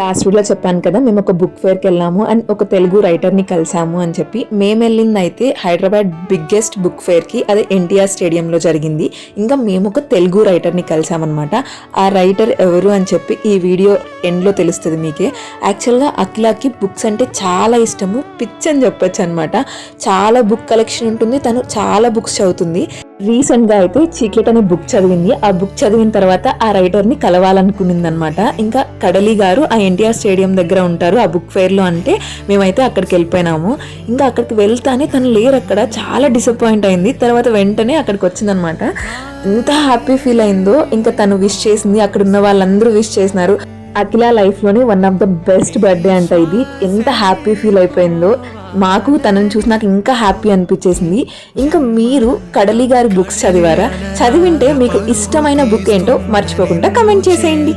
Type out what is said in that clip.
Last వీడియోలో చెప్పాను కదా, మేము ఒక బుక్ ఫేర్కి వెళ్ళాము అండ్ ఒక తెలుగు రైటర్ని కలిసాము అని చెప్పి. మేము వెళ్ళింది అయితే హైదరాబాద్ బిగ్గెస్ట్ బుక్ ఫేర్కి, అదే ఎన్టీఆర్ స్టేడియంలో జరిగింది. ఇంకా మేము ఒక తెలుగు రైటర్ని కలిసామన్నమాట. ఆ రైటర్ ఎవరు అని చెప్పి ఈ వీడియో ఎండ్లో తెలుస్తుంది మీకే. యాక్చువల్గా అఖిలకి బుక్స్ అంటే చాలా ఇష్టము, పిచ్ అని చెప్పొచ్చు అనమాట. చాలా బుక్ కలెక్షన్ ఉంటుంది, తను చాలా బుక్స్ చదువుతుంది. రీసెంట్గా అయితే చీక్లెట్ అనే బుక్ చదివింది. ఆ బుక్ చదివిన తర్వాత ఆ రైటర్ని కలవాలనుకునింది అనమాట. ఇంకా కడలి గారు ఆ ఎన్టీఆర్ స్టేడియం దగ్గర ఉంటారు ఆ బుక్ ఫేర్లో అంటే, మేమైతే అక్కడికి వెళ్ళిపోయినాము. ఇంకా అక్కడికి వెళ్తానే తను లేరు అక్కడ, చాలా డిసప్పాయింట్ అయింది. తర్వాత వెంటనే అక్కడికి వచ్చిందనమాట. ఎంత హ్యాపీ ఫీల్ అయిందో. ఇంకా తను విష్ చేసింది, అక్కడ ఉన్న వాళ్ళందరూ విష్ చేసినారు. అఖిల లైఫ్లోనే one of the best birthday అంట ఇది. ఎంత హ్యాపీ ఫీల్ అయిపోయిందో. మాకు తనని చూసి నాకు ఇంకా హ్యాపీ అనిపించేసింది. ఇంకా మీరు కడలి గారి బుక్స్ చదివారా? చదివింటే మీకు ఇష్టమైన బుక్ ఏంటో మర్చిపోకుండా కమెంట్ చేసేయండి.